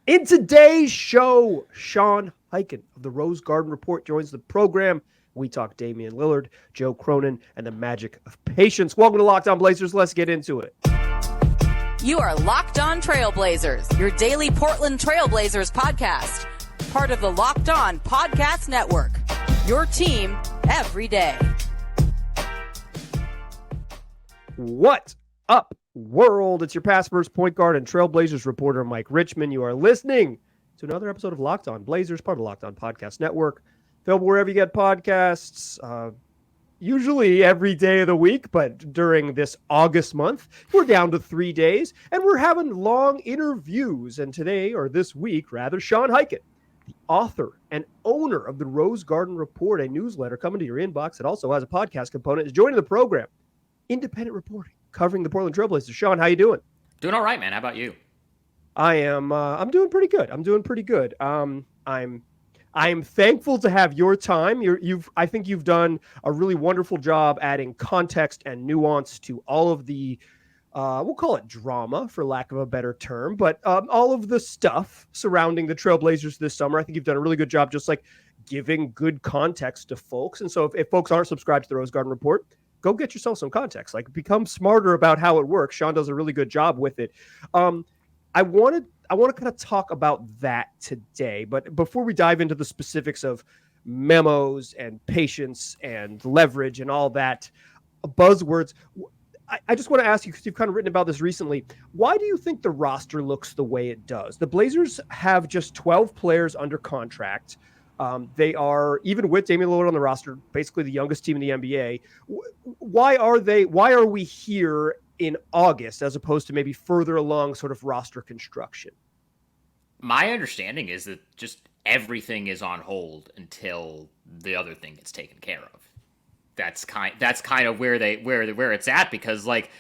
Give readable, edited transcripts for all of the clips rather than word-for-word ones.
In today's show, Sean Highkin of the Rose Garden Report joins the program. We talk Damian Lillard, Joe Cronin, and the magic of patience. Welcome to Locked On Blazers. Let's get into it. You are Locked On Trailblazers, your daily Portland Trailblazers podcast. Part of the Locked On Podcast Network, your team every day. What up, world? It's your past first point guard and Trailblazers reporter, Mike Richmond. You are listening to another episode of Locked On Blazers, part of the Locked On Podcast Network. Available wherever you get podcasts, usually every day of the week, but during this August month, we're down to 3 days, and we're having long interviews. And today, or this week, rather, Sean Highkin, the author and owner of the Rose Garden Report, a newsletter coming to your inbox that also has a podcast component, is joining the program. Independent reporting, covering the Portland Trailblazers. Sean, how you doing? Doing all right, man. How about you? I'm doing pretty good. I'm thankful to have your time. I think you've done a really wonderful job adding context and nuance to all of the, we'll call it drama for lack of a better term, but all of the stuff surrounding the Trailblazers this summer. I think you've done a really good job just like giving good context to folks. And so if folks aren't subscribed to the Rose Garden Report, go get yourself some context, like become smarter about how it works. Sean does a really good job with it. I want to kind of talk about that today, but before we dive into the specifics of memos and patience and leverage and all that buzzwords, I just want to ask you, because you've kind of written about this recently, why do you think the roster looks the way it does? The Blazers have just 12 players under contract. They are, even with Damian Lillard on the roster, basically the youngest team in the NBA. Why are we here in August as opposed to maybe further along sort of roster construction? My understanding is that just everything is on hold until the other thing gets taken care of. That's kind of where it's at, because like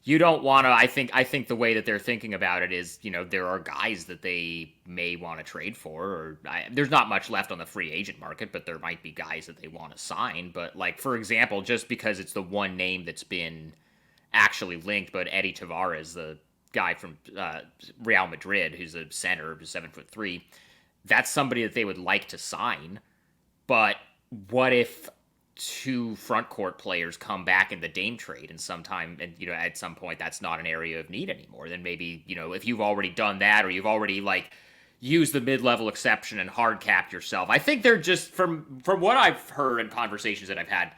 you don't want to. I think the way that they're thinking about it is, there are guys that they may want to trade for, or there's not much left on the free agent market, but there might be guys that they want to sign. But like, for example, just because it's the one name that's been actually linked, but Eddie Tavares, the guy from Real Madrid, who's a center, 7'3", that's somebody that they would like to sign. But what if two front court players come back in the Dame trade and at some point that's not an area of need anymore? Then maybe, if you've already done that, or you've already like used the mid-level exception and hard capped yourself. I think they're just, from what I've heard in conversations that I've had,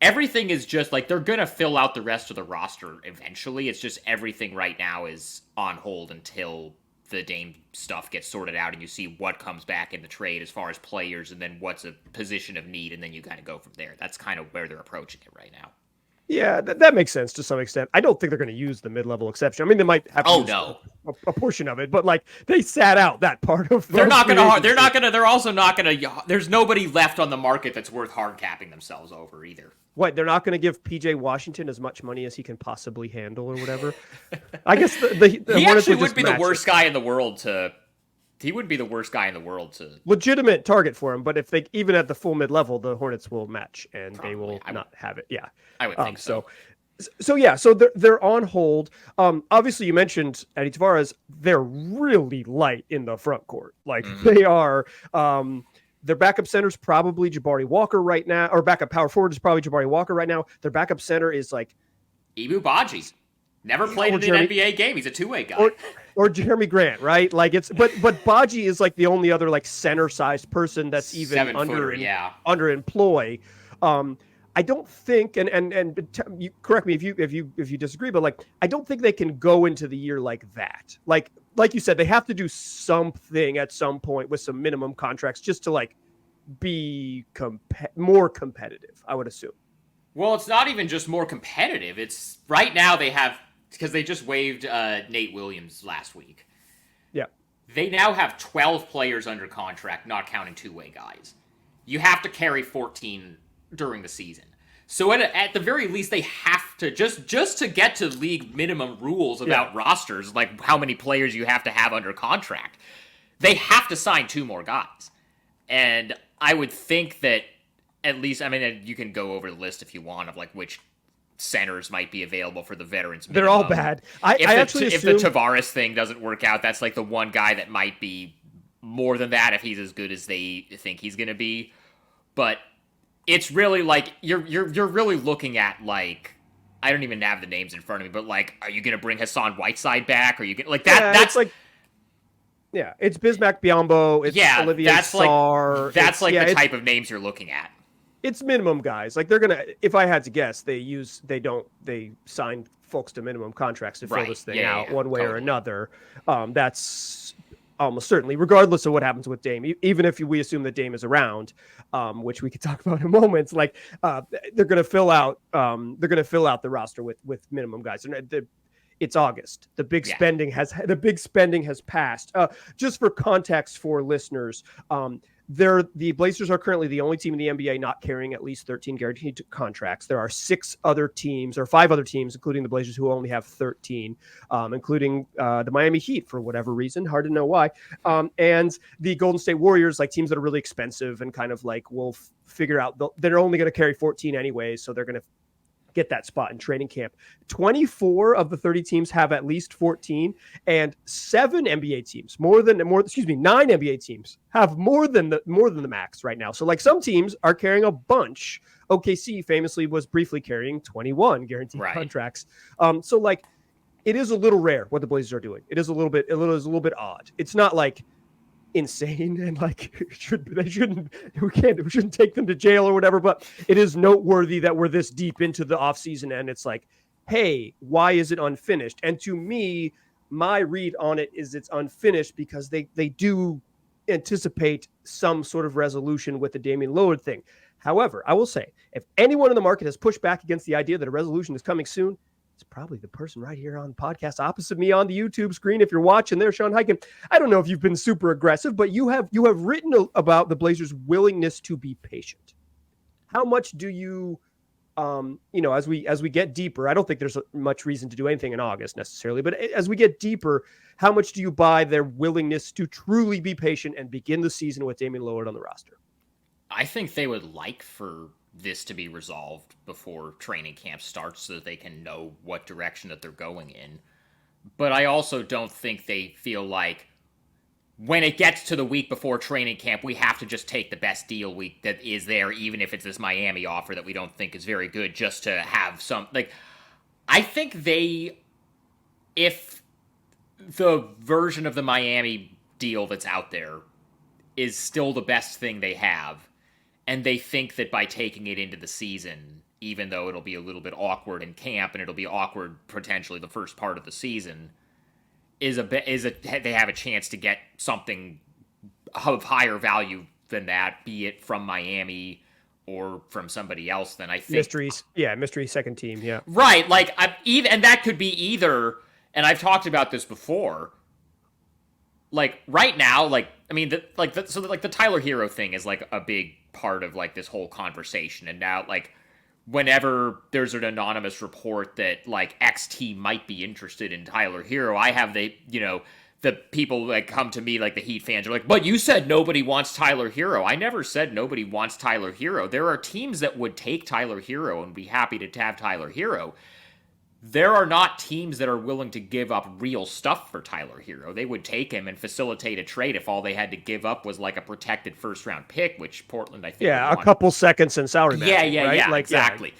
everything is just like they're going to fill out the rest of the roster eventually. It's just everything right now is on hold until the Dame stuff gets sorted out and you see what comes back in the trade as far as players, and then what's a position of need, and then you kind of go from there. That's kind of where they're approaching it right now. Yeah, that makes sense to some extent. I don't think they're going to use the mid-level exception. I mean, they might have to use a portion of it, but like they sat out that part of. They're also not going to. There's nobody left on the market that's worth hard capping themselves over either. What, they're not going to give PJ Washington as much money as he can possibly handle or whatever? I guess the he actually would be the worst guy in the world to. He would be the worst guy in the world to. Legitimate target for him, but if they even at the full mid level, the Hornets will match and they will not have it. Yeah, I would think so. So they're on hold. Obviously, you mentioned Eddie Tavares. They're really light in the front court. Like they are. Their backup center is probably Jabari Walker right now, or backup power forward is probably Jabari Walker right now. Their backup center is like Ibu Baji. Never played in an NBA game. He's a two-way guy. Or Jeremy Grant, right? Like but Baji is like the only other like center-sized person that's even underemploy. I don't think, and you correct me if you disagree, but like I don't think they can go into the year like that. Like you said, they have to do something at some point with some minimum contracts just to like be more competitive, I would assume. Well, it's not even just more competitive. It's right now they have, because they just waived Nate Williams last week. Yeah. They now have 12 players under contract, not counting two-way guys. You have to carry 14 during the season. So at the very least, they have to, just to get to league minimum rules about rosters, like how many players you have to have under contract, they have to sign two more guys. And I would think that at least, I mean, you can go over the list if you want of like which centers might be available for the veterans They're minimum. all bad. If the Tavares thing doesn't work out, that's like the one guy that might be more than that if he's as good as they think he's going to be. But it's really like you're really looking at like, I don't even have the names in front of me, but like, are you going to bring Hassan Whiteside back? Are you gonna, like that? Yeah, that's like, yeah, it's Bismack Biyombo. It's Olivier Sarr. That's the type of names you're looking at. It's minimum guys. Like they're gonna. If I had to guess, they sign folks to minimum contracts to fill this thing out one way or another. That's almost certainly, regardless of what happens with Dame. Even if we assume that Dame is around, which we could talk about in a moment. Like they're gonna fill out. They're gonna fill out the roster with minimum guys. It's August. The big spending has passed. Just for context for listeners, the Blazers are currently the only team in the NBA not carrying at least 13 guaranteed contracts. There are 5 other teams, including the Blazers, who only have 13, including the Miami Heat for whatever reason, hard to know why, and the Golden State Warriors, like teams that are really expensive and kind of like will figure out they're only going to carry 14 anyways, so they're going to get that spot in training camp. 24 of the 30 teams have at least 14, and 9 NBA teams have more than the max right now. So like some teams are carrying a bunch. OKC famously was briefly carrying 21 guaranteed contracts. So like it is a little rare what the Blazers are doing. It is a little bit odd. It's not like insane and like we shouldn't take them to jail or whatever, but it is noteworthy that we're this deep into the offseason and it's like, hey, why is it unfinished? And to me, my read on it is it's unfinished because they do anticipate some sort of resolution with the Damian Lillard thing. However, I will say, if anyone in the market has pushed back against the idea that a resolution is coming soon, it's probably the person right here on the podcast opposite me on the YouTube screen. If you're watching there, Sean Highkin, I don't know if you've been super aggressive, but you have written about the Blazers' willingness to be patient. How much do you, as we get deeper, I don't think there's much reason to do anything in August necessarily, but as we get deeper, how much do you buy their willingness to truly be patient and begin the season with Damian Lillard on the roster? I think they would like for this to be resolved before training camp starts so that they can know what direction that they're going in. But I also don't think they feel like when it gets to the week before training camp, we have to just take the best deal that is there, even if it's this Miami offer that we don't think is very good, just to have some, like, I think if the version of the Miami deal that's out there is still the best thing they have, and they think that by taking it into the season, even though it'll be a little bit awkward in camp and it'll be awkward potentially the first part of the season, they have a chance to get something of higher value than that, be it from Miami or from somebody else. Then I think mystery second team, yeah, right. Like and that could be either. And I've talked about this before. Like right now, like I mean, the Tyler Hero thing is like a big part of like this whole conversation. And now, like, whenever there's an anonymous report that like X team might be interested in Tyler Hero, I have the people that come to me, like the Heat fans, are like, but you said nobody wants Tyler Hero. I never said nobody wants Tyler Hero. There are teams that would take Tyler Hero and be happy to have Tyler Hero. There are not teams that are willing to give up real stuff for Tyler Hero. They would take him and facilitate a trade if all they had to give up was like a protected first-round pick, which Portland, I think, a couple seconds in salary matching, right? Yeah, like, exactly. Yeah.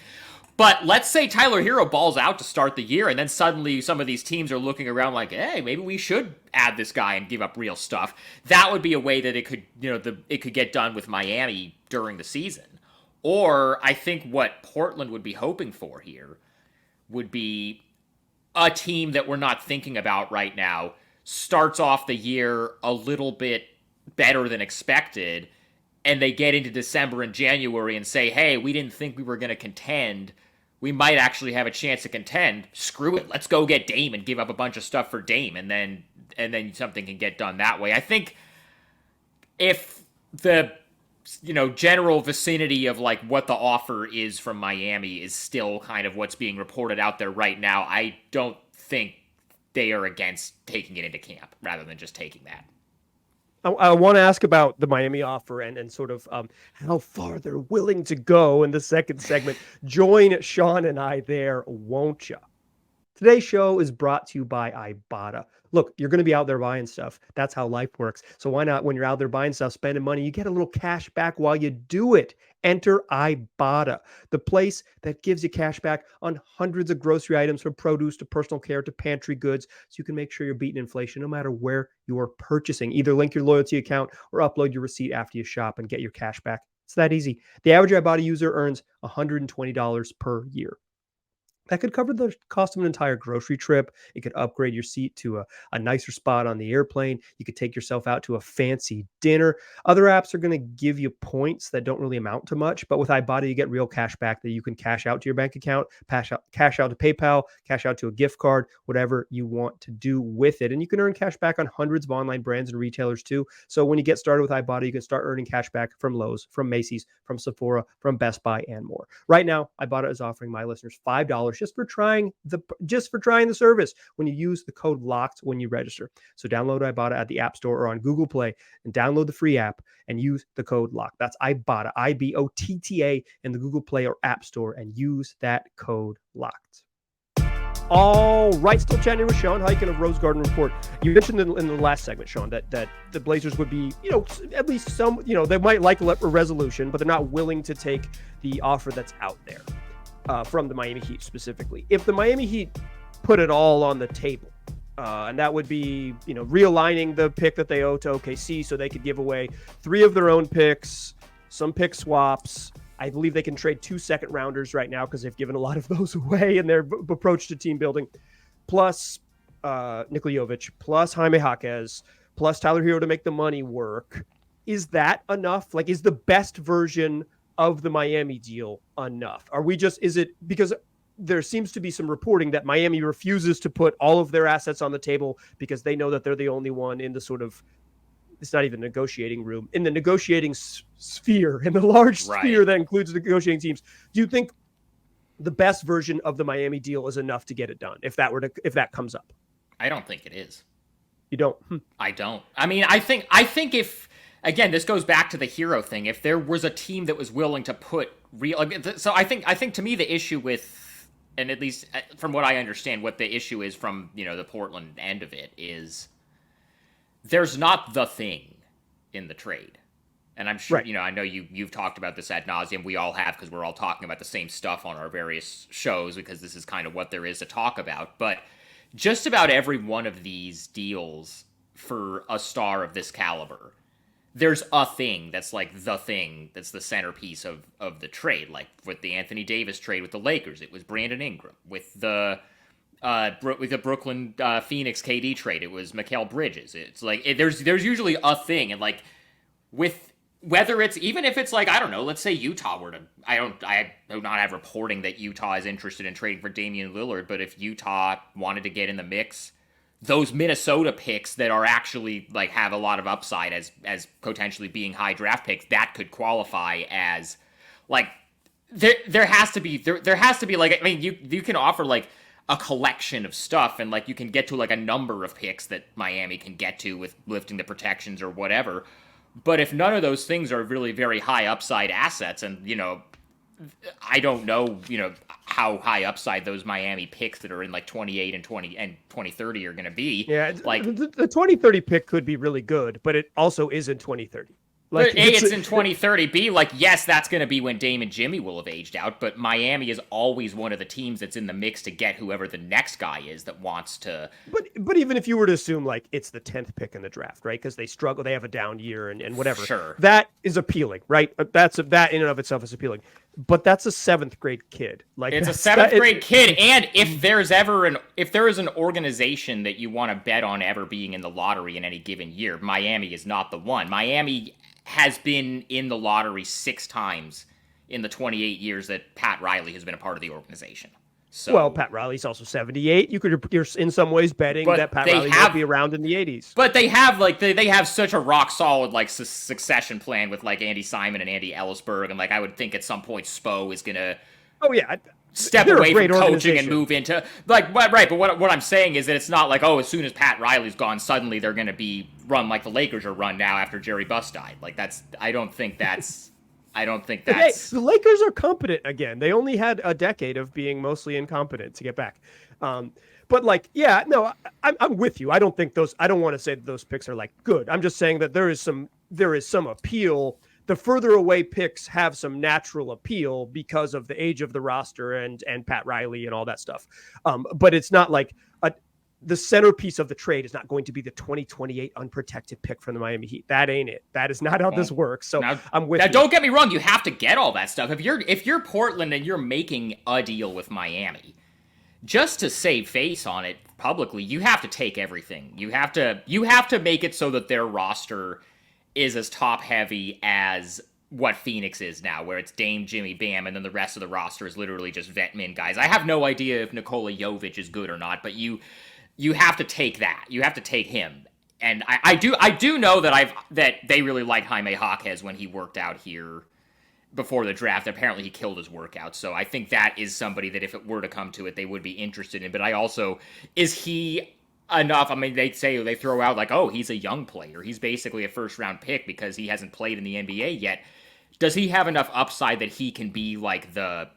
But let's say Tyler Hero balls out to start the year, and then suddenly some of these teams are looking around like, hey, maybe we should add this guy and give up real stuff. That would be a way that it could, it could get done with Miami during the season. Or I think what Portland would be hoping for here would be a team that we're not thinking about right now starts off the year a little bit better than expected, and they get into December and January and say, hey, we didn't think we were going to contend. We might actually have a chance to contend. Screw it. Let's go get Dame and give up a bunch of stuff for Dame, and then something can get done that way. I think if the general vicinity of like what the offer is from Miami is still kind of what's being reported out there right now, I don't think they are against taking it into camp rather than just taking that. I want to ask about the Miami offer and sort of how far they're willing to go in the second segment. Join Sean and I there, won't you? Today's show is brought to you by Ibotta. Look, you're going to be out there buying stuff. That's how life works. So why not, when you're out there buying stuff, spending money, you get a little cash back while you do it. Enter Ibotta, the place that gives you cash back on hundreds of grocery items, from produce to personal care to pantry goods, so you can make sure you're beating inflation no matter where you're purchasing. Either link your loyalty account or upload your receipt after you shop and get your cash back. It's that easy. The average Ibotta user earns $120 per year. That could cover the cost of an entire grocery trip. It could upgrade your seat to a nicer spot on the airplane. You could take yourself out to a fancy dinner. Other apps are going to give you points that don't really amount to much, but with Ibotta, you get real cash back that you can cash out to your bank account, cash out to PayPal, cash out to a gift card, whatever you want to do with it. And you can earn cash back on hundreds of online brands and retailers too. So when you get started with Ibotta, you can start earning cash back from Lowe's, from Macy's, from Sephora, from Best Buy, and more. Right now, Ibotta is offering my listeners $5 just for trying the service when you use the code LOCKED when you register. So download Ibotta at the App Store or on Google Play and download the free app and use the code LOCKED. That's Ibotta, Ibotta, in the Google Play or App Store, and use that code LOCKED. All right, still chatting with Sean Highkin of Rose Garden Report. You mentioned in the last segment, Sean, that the Blazers would be, at least some, they might like a resolution, but they're not willing to take the offer that's out there. From the Miami Heat specifically. If the Miami Heat put it all on the table, and that would be, realigning the pick that they owe to OKC so they could give away 3 of their own picks, some pick swaps. I believe they can trade 2 second-rounders right now because they've given a lot of those away in their approach to team building, plus Nikola Jovic, plus Jaime Jaquez, plus Tyler Hero to make the money work. Is that enough? Is the best version of the Miami deal enough? Is it because there seems to be some reporting that Miami refuses to put all of their assets on the table because they know that they're the only one in the sort of, it's not even negotiating room, in the negotiating sphere, in the large sphere that includes negotiating teams. Do you think the best version of the Miami deal is enough to get it done if that comes up? I don't think it is. You don't? I don't. I mean, I think if, again, this goes back to the Hero thing. If there was a team that was willing to put so I think to me the issue with, and at least from what I understand, what the issue is from the Portland end of it is, there's not the thing in the trade, and I'm sure I know you've talked about this ad nauseum. We all have, because we're all talking about the same stuff on our various shows, because this is kind of what there is to talk about. But just about every one of these deals for a star of this caliber, there's a thing that's like the thing that's the centerpiece of the trade. Like with the Anthony Davis trade with the Lakers, it was Brandon Ingram. With the Brooklyn Phoenix KD trade, it was Mikal Bridges. It's like there's usually a thing, and like with whether it's, even if it's like, I don't know, let's say Utah were to, I do not have reporting that Utah is interested in trading for Damian Lillard, but if Utah wanted to get in the mix, those Minnesota picks that are actually like have a lot of upside as potentially being high draft picks, that could qualify as like there has to be like, I mean, you can offer like a collection of stuff, and like you can get to like a number of picks that Miami can get to with lifting the protections or whatever. But if none of those things are really very high upside assets, and I don't know, how high upside those Miami picks that are in like 28 and 2030 are going to be. Yeah, like the 2030 pick could be really good, but it also is in 2030. Like, it's in 2030. B, like, yes, that's going to be when Dame and Jimmy will have aged out, but Miami is always one of the teams that's in the mix to get whoever the next guy is that wants to. But even if you were to assume like it's the 10th pick in the draft, right? Because they struggle, they have a down year and whatever. Sure. That is appealing, right? That in and of itself is appealing. But that's a 7th grade kid. Like, it's a 7th grade kid, and if there is an organization that you want to bet on ever being in the lottery in any given year, Miami is not the one. Miami has been in the lottery 6 times in the 28 years that Pat Riley has been a part of the organization. So, well, Pat Riley's also 78. You're in some ways betting that Pat Riley will be around in the 80s. But they have like they have such a rock solid like succession plan with like Andy Simon and Andy Ellisberg, and like I would think at some point Spo is gonna. Oh yeah, step They're a away from great coaching and organization. move into like right. But what I'm saying is that it's not like, oh, as soon as Pat Riley's gone, suddenly they're going to be run like the Lakers are run now after Jerry Buss died. Like I don't think that's. Hey, the Lakers are competent again. They only had a decade of being mostly incompetent to get back. But like, yeah, no, I'm with you. I don't want to say that those picks are like good. I'm just saying that there is some appeal. The further away picks have some natural appeal because of the age of the roster and Pat Riley and all that stuff. But it's not like the centerpiece of the trade is not going to be the 2028 unprotected pick from the Miami Heat. That ain't it. That is not how this works. So I'm with you. Don't get me wrong. You have to get all that stuff. If you're Portland and you're making a deal with Miami, just to save face on it publicly, you have to take everything. You have to make it so that their roster is as top heavy as what Phoenix is now, where it's Dame, Jimmy, Bam, and then the rest of the roster is literally just vet min guys. I have no idea if Nikola Jovic is good or not, but you have to take that. You have to take him. And I do know that they really like Jaime Jaquez when he worked out here before the draft. Apparently he killed his workout. So I think that is somebody that if it were to come to it, they would be interested in. But is he enough? I mean, they throw out like, oh, he's a young player. He's basically a first round pick because he hasn't played in the NBA yet. Does he have enough upside that he can be like the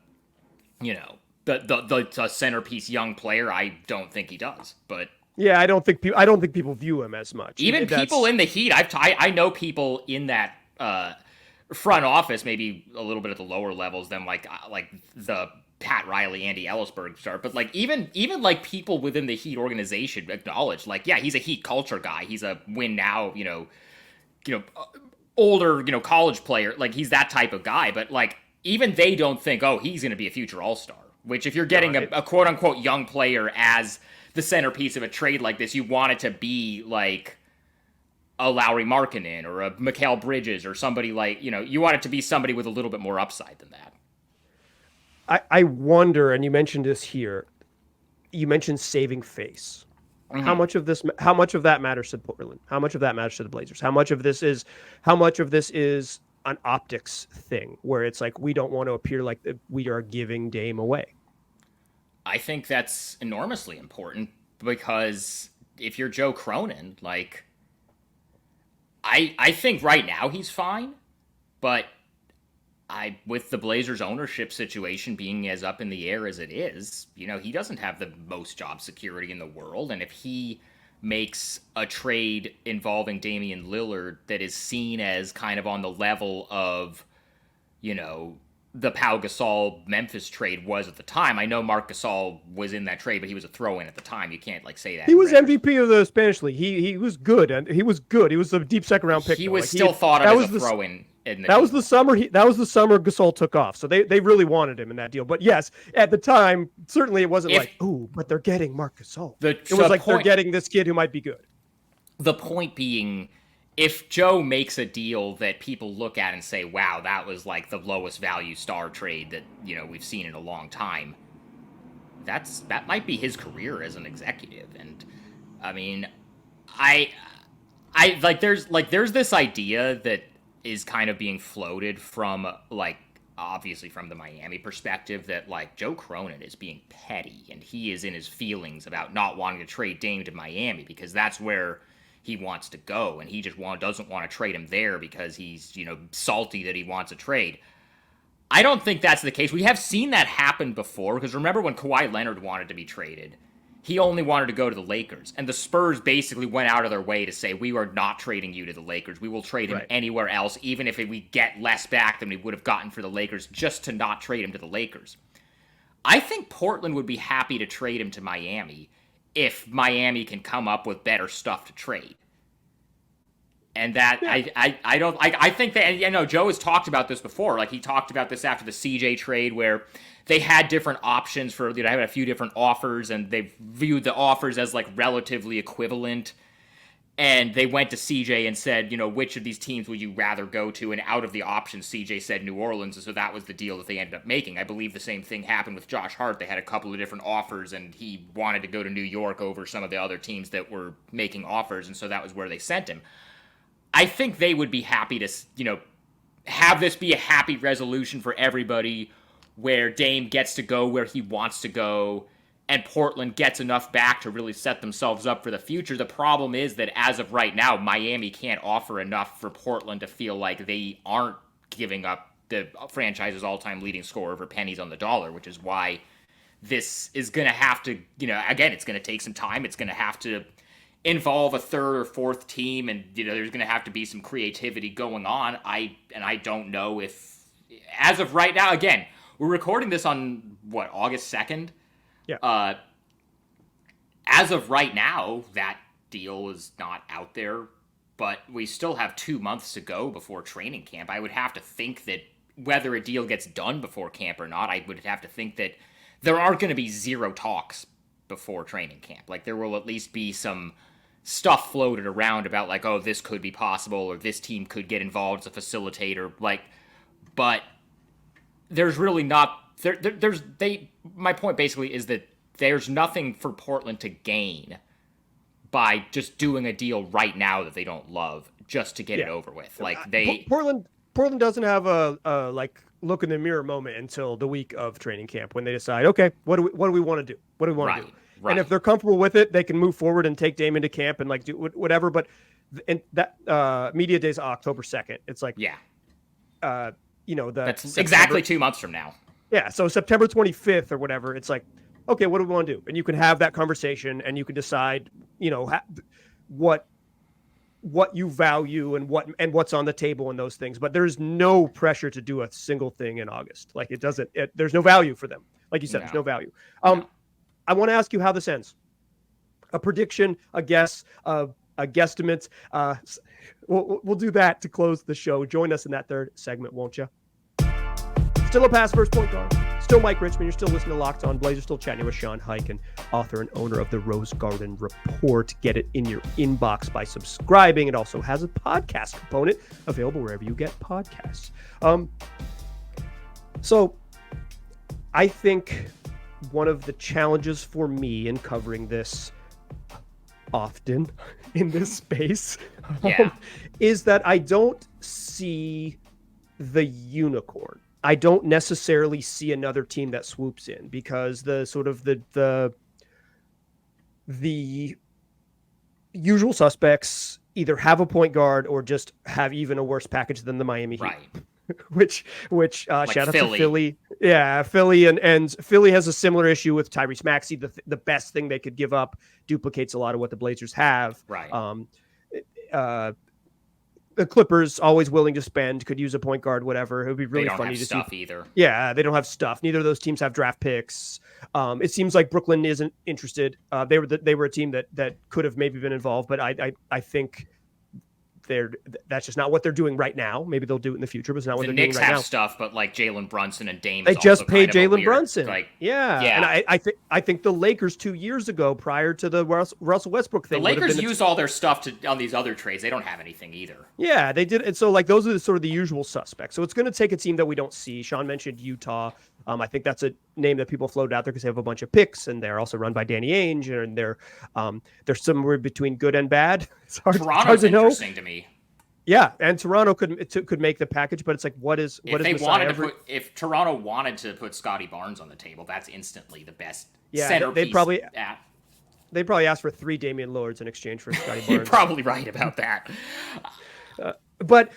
centerpiece young player? I don't think he does, but yeah, I don't think people view him as much. Even people in the Heat, I know people in that front office, maybe a little bit at the lower levels than like the Pat Riley, Andy Ellisberg start, but like even like people within the Heat organization acknowledge like, yeah, he's a Heat culture guy. He's a win now, older, college player. Like he's that type of guy, but like even they don't think, oh, he's going to be a future All-Star. Which if you're getting a quote unquote young player as the centerpiece of a trade like this, you want it to be like a Lauri Markkanen or a Mikal Bridges or somebody like, you want it to be somebody with a little bit more upside than that. I wonder, and you mentioned this here, you mentioned saving face. Mm-hmm. How much of that matters to Portland? How much of that matters to the Blazers? How much of this is an optics thing where it's like, we don't want to appear like we are giving Dame away? I think that's enormously important because if you're Joe Cronin, like, I think right now he's fine, but with the Blazers ownership situation being as up in the air as it is, he doesn't have the most job security in the world. And if he makes a trade involving Damian Lillard that is seen as kind of on the level of, the Pau Gasol Memphis trade was at the time. I know Marc Gasol was in that trade, but he was a throw-in at the time. You can't say that. He was MVP of the Spanish League. He was good, and he was good. He was a deep second round pick. He was still thought of as a throw-in. That was the summer Gasol took off. So they really wanted him in that deal. But yes, at the time, certainly it wasn't but they're getting Marc Gasol. It was like they're getting this kid who might be good. The point being, if Joe makes a deal that people look at and say, wow, that was like the lowest value star trade that, we've seen in a long time, that might be his career as an executive. And I mean, I there's this idea that is kind of being floated from like, obviously from the Miami perspective, that like Joe Cronin is being petty and he is in his feelings about not wanting to trade Dame to Miami because that's where he wants to go, and he just doesn't want to trade him there because he's, salty that he wants a trade. I don't think that's the case. We have seen that happen before, because remember when Kawhi Leonard wanted to be traded, he only wanted to go to the Lakers, and the Spurs basically went out of their way to say, we are not trading you to the Lakers. We will trade him anywhere else, even if we get less back than we would have gotten for the Lakers, just to not trade him to the Lakers. I think Portland would be happy to trade him to Miami if Miami can come up with better stuff to trade. And that, I think that, and Joe has talked about this before. Like, he talked about this after the CJ trade where they had different options for, they had a few different offers, and they viewed the offers as like relatively equivalent. And they went to CJ and said, which of these teams would you rather go to? And out of the options, CJ said New Orleans, and so that was the deal that they ended up making. I believe the same thing happened with Josh Hart. They had a couple of different offers, and he wanted to go to New York over some of the other teams that were making offers, and so that was where they sent him. I think they would be happy to, have this be a happy resolution for everybody, where Dame gets to go where he wants to go, and Portland gets enough back to really set themselves up for the future. The problem is that as of right now, Miami can't offer enough for Portland to feel like they aren't giving up the franchise's all-time leading scorer for pennies on the dollar, which is why this is going to have to, again, it's going to take some time. It's going to have to involve a third or fourth team, and there's going to have to be some creativity going on. I don't know if, as of right now, again, we're recording this on August 2nd. Yeah. As of right now, that deal is not out there, but we still have 2 months to go before training camp. I would have to think that whether a deal gets done before camp or not, I would have to think that there aren't going to be zero talks before training camp. Like, there will at least be some stuff floated around about, like, oh, this could be possible, or this team could get involved as a facilitator. Like, but there's really not. My point basically is that there's nothing for Portland to gain by just doing a deal right now that they don't love just to get it over with. Like, Portland doesn't have a like look in the mirror moment until the week of training camp when they decide, okay, what do we want to do? What do we want to do? Right. And if they're comfortable with it, they can move forward and take Dame into camp and like do whatever. But that media day is October 2nd. It's like, that's September, exactly 2 months from now. Yeah, so September 25th or whatever, it's like, okay, what do we want to do? And you can have that conversation, and you can decide, what you value and what's on the table and those things. But there's no pressure to do a single thing in August. Like, there's no value for them. Like you said, there's no value. I want to ask you how this ends. A prediction, a guess, a guesstimate. We'll do that to close the show. Join us in that third segment, won't you? Still a pass first point guard. Still Mike Richmond. You're still listening to Locked On Blazers. Still chatting with Sean Highkin, author and owner of the Rose Garden Report. Get it in your inbox by subscribing. It also has a podcast component available wherever you get podcasts. So I think one of the challenges for me in covering this often in this space is that I don't see the unicorn. I don't necessarily see another team that swoops in, because the sort of the usual suspects either have a point guard or just have even a worse package than the Miami Heat. Right. which like shout out Philly. to Philly. Yeah, Philly and Philly has a similar issue with Tyrese Maxey. The best thing they could give up duplicates a lot of what the Blazers have. Right. The Clippers, always willing to spend, could use a point guard, whatever. It would be really funny to see. They don't have stuff either. Yeah, they don't have stuff. Neither of those teams have draft picks. It seems like Brooklyn isn't interested. They were a team that could have maybe been involved, but I think that's just not what they're doing right now. Maybe they'll do it in the future, but it's not what they're doing right now. The Knicks have stuff, but like Jalen Brunson and Dame. They just paid Jalen weird, Brunson. Like, and I think the Lakers 2 years ago, prior to the Russell Westbrook thing, the Lakers used all their stuff on these other trades. They don't have anything either. Yeah, they did. And so like those are sort of the usual suspects. So it's going to take a team that we don't see. Sean mentioned Utah. I think that's a name that people floated out there because they have a bunch of picks, and they're also run by Danny Ainge, and they're somewhere between good and bad. It's hard to know. Interesting to me. Yeah, and Toronto could make the package, but it's like, if Toronto wanted to put Scotty Barnes on the table, that's instantly the best centerpiece. They'd probably ask for 3 Damian Lillards in exchange for Scotty Barnes. You're probably right about that. But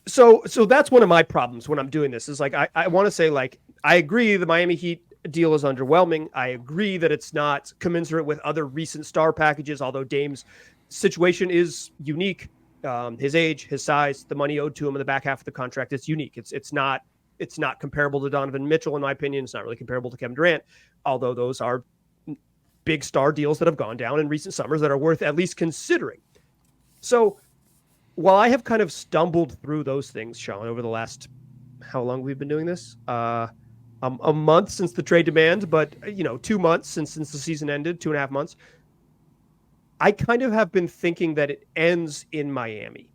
so that's one of my problems when I'm doing this is like I want to say, like, I agree the Miami Heat deal is underwhelming. I agree that it's not commensurate with other recent star packages, although Dame's situation is unique. His age, his size, the money owed to him in the back half of the contract, it's unique. It's not comparable to Donovan Mitchell, in my opinion. It's not really comparable to Kevin Durant, although those are big star deals that have gone down in recent summers that are worth at least considering. So while I have kind of stumbled through those things, Sean, over the last, how long we've been doing this? A month since the trade demand, but 2 months since the season ended, 2.5 months. I kind of have been thinking that it ends in Miami.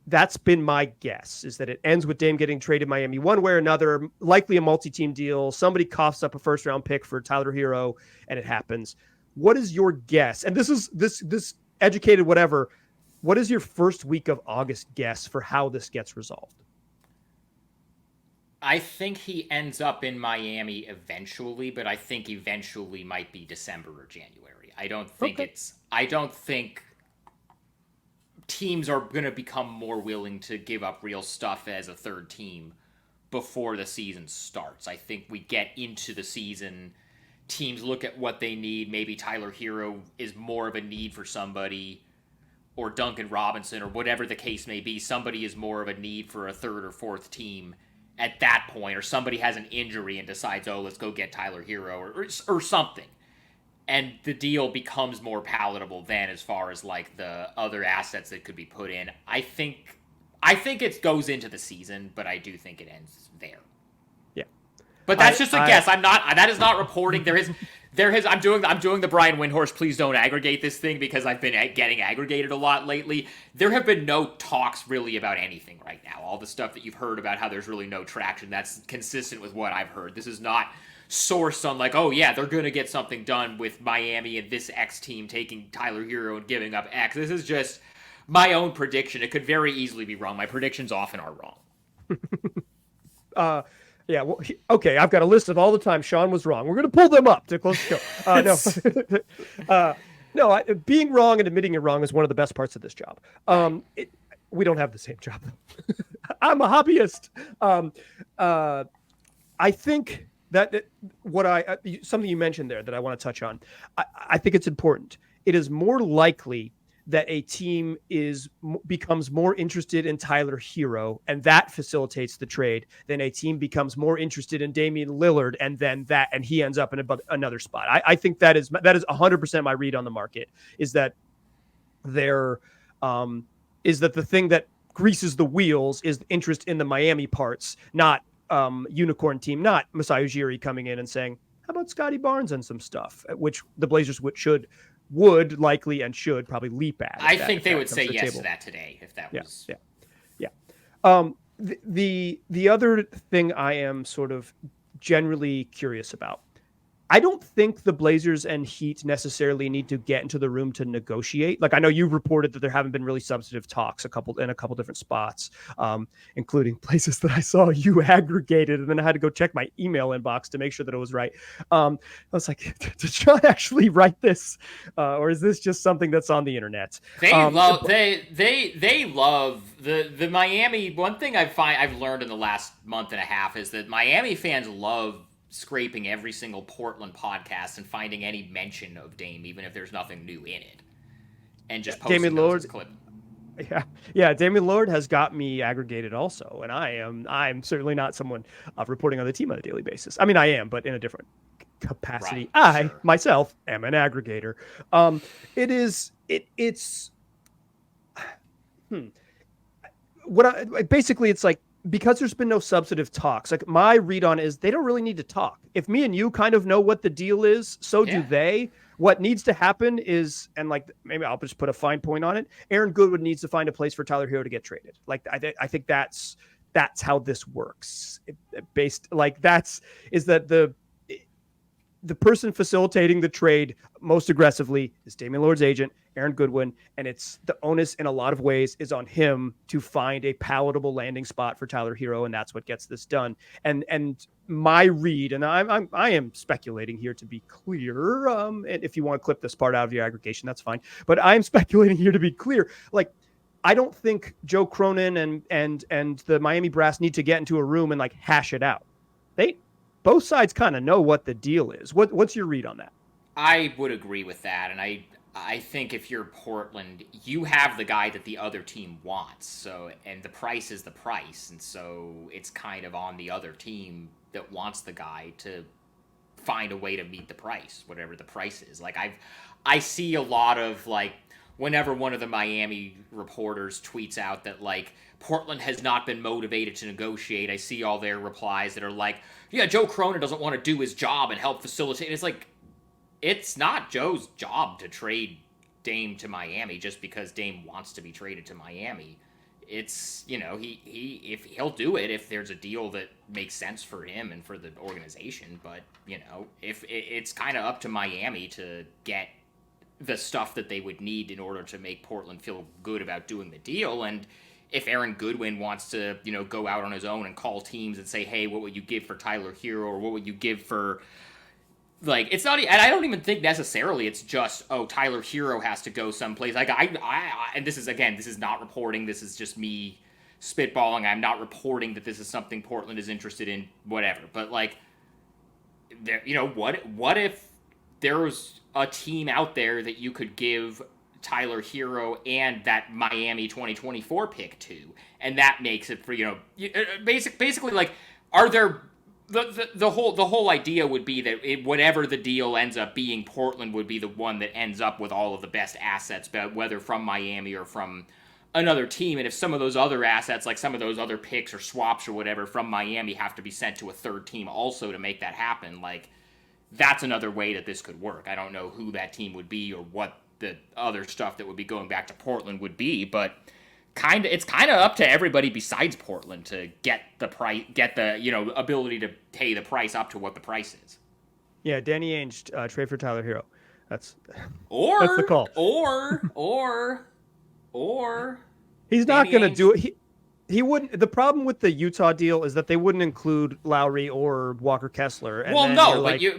That's been my guess, is that it ends with Dame getting traded Miami one way or another, likely a multi-team deal. Somebody coughs up a first-round pick for Tyler Hero, and it happens. What is your guess? And this is this educated whatever. What is your first week of August guess for how this gets resolved? I think he ends up in Miami eventually, but I think eventually might be December or January. Okay. I don't think teams are going to become more willing to give up real stuff as a third team before the season starts. I think we get into the season, teams look at what they need. Maybe Tyler Hero is more of a need for somebody, or Duncan Robinson, or whatever the case may be. Somebody is more of a need for a third or fourth team at that point, or somebody has an injury and decides, oh, let's go get Tyler Hero, or something. And the deal becomes more palatable then, as far as like the other assets that could be put in. I think it goes into the season, but I do think it ends there. Yeah. But that's just a guess. That is not reporting. I'm doing the Brian Windhorst, please don't aggregate this thing, because I've been getting aggregated a lot lately. There have been no talks really about anything right now. All the stuff that you've heard about how there's really no traction, that's consistent with what I've heard. This is not sourced on like, oh yeah, they're going to get something done with Miami and this X team taking Tyler Hero and giving up X. This is just my own prediction. It could very easily be wrong. My predictions often are wrong. Yeah, well, okay, I've got a list of all the time Sean was wrong. We're going to pull them up to close the show. No, being wrong and admitting you're wrong is one of the best parts of this job. We don't have the same job. I'm a hobbyist. I think that something you mentioned there that I want to touch on, I think it's important. It is more likely that a team becomes more interested in Tyler Hero, and that facilitates the trade, than a team becomes more interested in Damian Lillard, and he ends up in another spot. I think that is 100% my read on the market, is that the thing that greases the wheels is interest in the Miami parts, not unicorn team, not Masai Ujiri coming in and saying, how about Scotty Barnes and some stuff, which the Blazers would likely and should probably leap at. I think they would say yes to that today if that was. Yeah. The other thing I am sort of generally curious about, I don't think the Blazers and Heat necessarily need to get into the room to negotiate. Like, I know you've reported that there haven't been really substantive talks in a couple different spots, including places that I saw you aggregated, and then I had to go check my email inbox to make sure that it was right. I was like, did Sean actually write this, or is this just something that's on the internet? They love the Miami. One thing I've learned in the last month and a half is that Miami fans love scraping every single Portland podcast and finding any mention of Dame, even if there's nothing new in it, and just posting Damian those as Lillard, clip. Yeah. Damian Lillard has got me aggregated also, and I'm certainly not someone reporting on the team on a daily basis. I mean, I am, but in a different capacity. Right, sure. Myself am an aggregator. Basically it's like, because there's been no substantive talks, like, my read on is they don't really need to talk. If me and you kind of know what the deal is, so do they. What needs to happen is, and like, maybe I'll just put a fine point on it, Aaron Goodwin needs to find a place for Tyler Hero to get traded. Like, I think that's how this works. The person facilitating the trade most aggressively is Damian Lillard's agent, Aaron Goodwin, and it's the onus in a lot of ways is on him to find a palatable landing spot for Tyler Hero, and that's what gets this done. And my read, and I am speculating here to be clear, and if you want to clip this part out of your aggregation, that's fine. But I'm speculating here to be clear. Like, I don't think Joe Cronin and the Miami brass need to get into a room and like hash it out. Both sides kind of know what the deal is. What's your read on that? I would agree with that, and I think if you're Portland, you have the guy that the other team wants. So, and the price is the price, and so it's kind of on the other team that wants the guy to find a way to meet the price, whatever the price is. Like, I see a lot of, like, whenever one of the Miami reporters tweets out that, like, Portland has not been motivated to negotiate, I see all their replies that are like, yeah, Joe Cronin doesn't want to do his job and help facilitate. It's like, it's not Joe's job to trade Dame to Miami just because Dame wants to be traded to Miami. It's, if he'll do it if there's a deal that makes sense for him and for the organization. But, if it's kind of up to Miami to get the stuff that they would need in order to make Portland feel good about doing the deal. And if Aaron Goodwin wants to, go out on his own and call teams and say, hey, what would you give for Tyler Hero, or what would you give for, like, it's not, and I don't even think necessarily it's just, Tyler Hero has to go someplace. Like, and this is not reporting, this is just me spitballing. I'm not reporting that this is something Portland is interested in, whatever. But, like, what if there was a team out there that you could give Tyler Hero and that Miami 2024 pick to, and that makes it for, basically, like, are there, the whole idea would be that whatever the deal ends up being, Portland would be the one that ends up with all of the best assets, whether from Miami or from another team. And if some of those other assets, like some of those other picks or swaps or whatever from Miami, have to be sent to a third team also to make that happen, like, that's another way that this could work. I don't know who that team would be or what the other stuff that would be going back to Portland would be, but it's kind of up to everybody besides Portland to get the price, get the ability to pay the price up to what the price is. Yeah, Danny Ainge, trade for Tyler Hero. That's the call. Or he's not going to do it. He wouldn't. The problem with the Utah deal is that they wouldn't include Lowry or Walker Kessler. And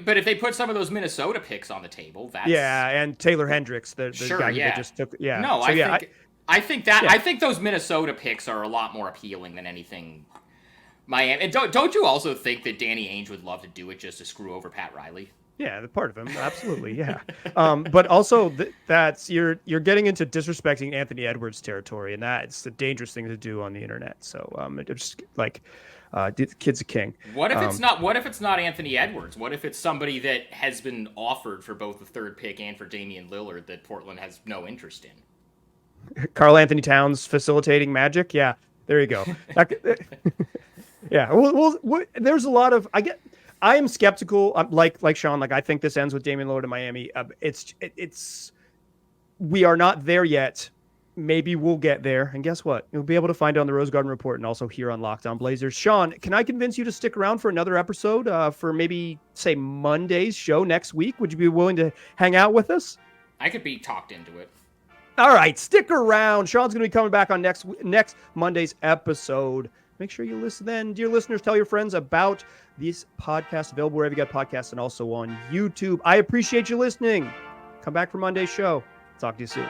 but if they put some of those Minnesota picks on the table, that's and Taylor Hendricks, the guy they just took. Yeah, no, so, I think those Minnesota picks are a lot more appealing than anything Miami. And don't you also think that Danny Ainge would love to do it just to screw over Pat Riley? Yeah, the part of him, absolutely, yeah. But also, that's you're getting into disrespecting Anthony Edwards territory, and that's a dangerous thing to do on the internet. So, it's just like, the kid's a king. What if it's not? What if it's not Anthony Edwards? What if it's somebody that has been offered for both the third pick and for Damian Lillard that Portland has no interest in? Karl Anthony Towns facilitating magic. Yeah, there you go. Yeah, well, there's a lot of I am skeptical. Like Sean, like I think this ends with Damian Lillard in Miami. We are not there yet. Maybe we'll get there. And guess what? You'll be able to find it on the Rose Garden Report and also here on Locked On Blazers. Sean, can I convince you to stick around for another episode for maybe, say, Monday's show next week? Would you be willing to hang out with us? I could be talked into it. All right, stick around. Sean's going to be coming back on next Monday's episode. Make sure you listen then. Dear listeners, tell your friends about this podcast, available wherever you got podcasts and also on YouTube. I appreciate you listening. Come back for Monday's show. Talk to you soon.